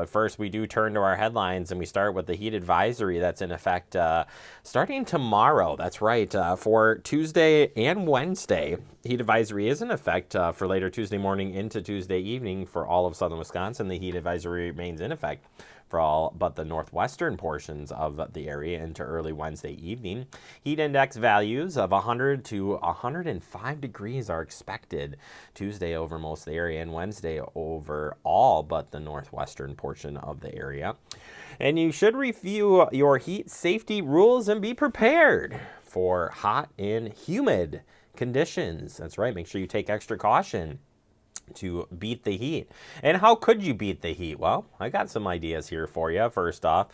But first, we do turn to our headlines, and we start with the heat advisory that's in effect starting tomorrow. That's right, for Tuesday and Wednesday. Heat advisory is in effect for later Tuesday morning into Tuesday evening for all of southern Wisconsin. The heat advisory remains in effect for all but the northwestern portions of the area into early Wednesday evening. Heat index values of 100 to 105 degrees are expected Tuesday over most of the area and Wednesday over all but the northwestern portion of the area. And you should review your heat safety rules and be prepared for hot and humid conditions. That's right, make sure you take extra caution to beat the heat. And how could you beat the heat? Well, I got some ideas here for you. First off,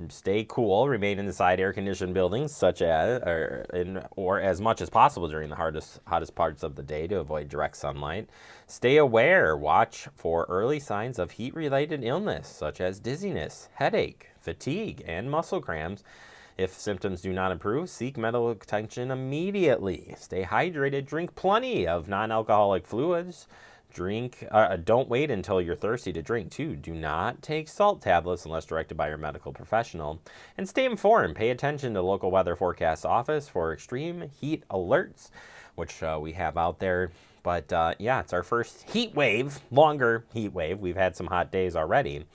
stay cool, remain inside air-conditioned buildings, such as or as much as possible during the hottest parts of the day to avoid direct sunlight. Stay aware. Watch for early signs of heat-related illness, such as dizziness, headache, fatigue, and muscle cramps. If symptoms do not improve, seek medical attention immediately. Stay hydrated. Drink plenty of non-alcoholic fluids. Don't wait until you're thirsty to drink, too. Do not take salt tablets unless directed by your medical professional. And stay informed. Pay attention to the local weather forecast office for extreme heat alerts, which we have out there. But yeah, it's our first heat wave, longer heat wave. We've had some hot days already.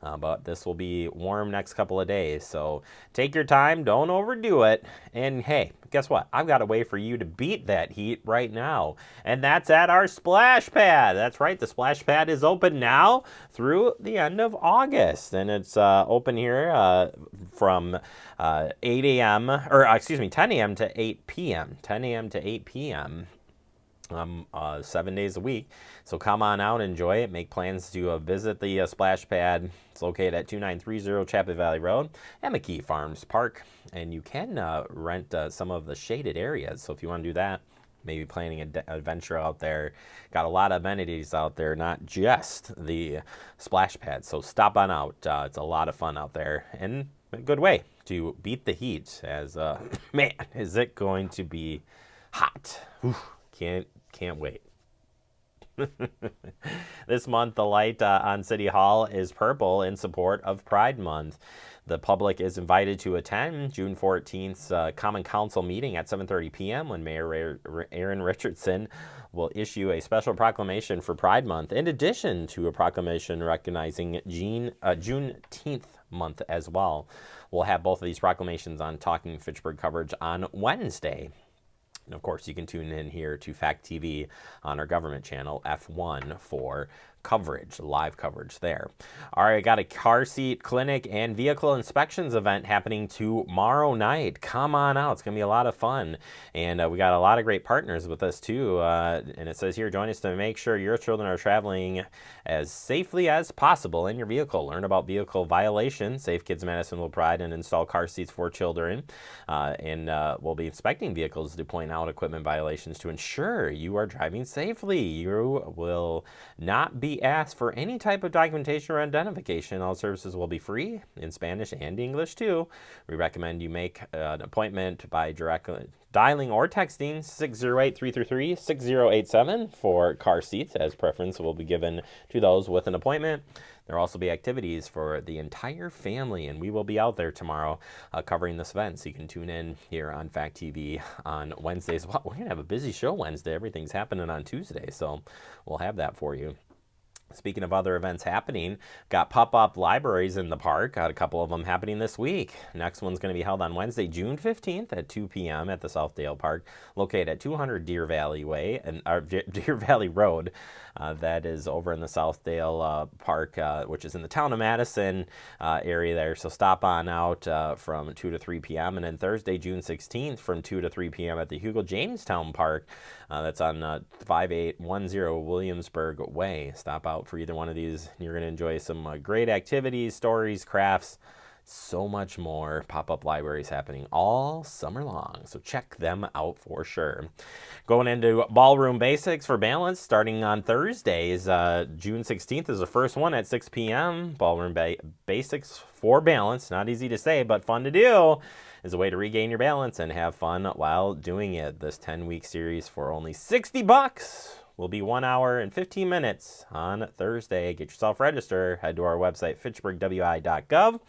But this will be warm next couple of days. So take your time, don't overdo it. And hey, guess what? I've got a way for you to beat that heat right now. And that's at our splash pad. That's right, the splash pad is open now through the end of August. And it's open here from 8 a.m. or excuse me, 10 a.m. to 8 p.m. 10 a.m. to 8 p.m. 7 days a week. So come on out, enjoy it, make plans to visit the splash pad. It's located at 2930 Chapel Valley Road at McKee Farms Park. And you can rent some of the shaded areas. So if you want to do that, maybe planning an adventure out there. Got a lot of amenities out there, not just the splash pad. So stop on out. It's a lot of fun out there and a good way to beat the heat as, man, is it going to be hot. Whew. Can't wait. This month, the light on City Hall is purple in support of Pride Month. The public is invited to attend June 14th's Common Council meeting at 7:30 p.m. when Mayor Aaron Richardson will issue a special proclamation for Pride Month, in addition to a proclamation recognizing Juneteenth month as well. We'll have both of these proclamations on Talking Fitchburg coverage on Wednesday. And of course, you can tune in here to Fact TV on our government channel, F1, for coverage, live coverage there. All right, got a car seat clinic and vehicle inspections event happening tomorrow night. Come on out. It's going to be a lot of fun. And we got a lot of great partners with us, too. And it says here, join us to make sure your children are traveling as safely as possible in your vehicle. Learn about vehicle violations. Safe Kids Madison will provide and install car seats for children. And we'll be inspecting vehicles to point out equipment violations to ensure you are driving safely. You will not be asked for any type of documentation or identification. All services will be free in Spanish and English too. We recommend you make an appointment by dialing or texting 608-333-6087 for car seats, as preference will be given to those with an appointment. There will also be activities for the entire family, and we will be out there tomorrow covering this event, so you can tune in here on Fact TV on Wednesdays. Well, we're going to have a busy show Wednesday. Everything's happening on Tuesday, so we'll have that for you. Speaking of other events happening, got pop-up libraries in the park. Got a couple of them happening this week. Next one's going to be held on Wednesday, June 15th at 2 p.m. at the Southdale Park, located at 200 Deer Valley Way and Deer Valley Road. That is over in the Southdale Park, which is in the town of Madison area there. So stop on out from 2 to 3 p.m. And then Thursday, June 16th from 2 to 3 p.m. at the Hugo Jamestown Park. That's on 5810 Williamsburg Way. Stop out for either one of these. You're going to enjoy some great activities, stories, crafts, so much more. Pop-up libraries happening all summer long, so check them out for sure. Going into Ballroom Basics for Balance starting on Thursdays. June 16th is the first one at 6 p.m. Ballroom Basics for Balance, not easy to say, but fun to do, is a way to regain your balance and have fun while doing it. This 10-week series for only $60 will be 1 hour and 15 minutes on Thursday. Get yourself registered. Head to our website, fitchburgwi.gov.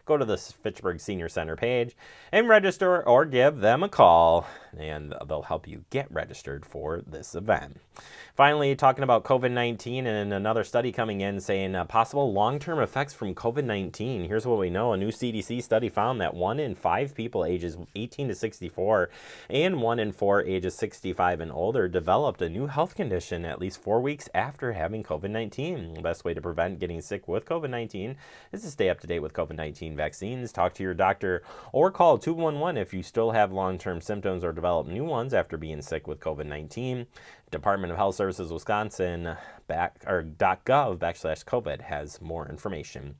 Go to the Fitchburg Senior Center page and register or give them a call, and they'll help you get registered for this event. Finally, talking about COVID-19 and another study coming in saying possible long-term effects from COVID-19. Here's what we know. A new CDC study found that 1 in 5 people ages 18 to 64 and 1 in 4 ages 65 and older developed a new health condition at least 4 weeks after having COVID-19. The best way to prevent getting sick with COVID-19 is to stay up to date with COVID-19 vaccines. Talk to your doctor or call 211 if you still have long-term symptoms or develop new ones after being sick with COVID-19. Department of Health Services Wisconsin .gov/COVID has more information.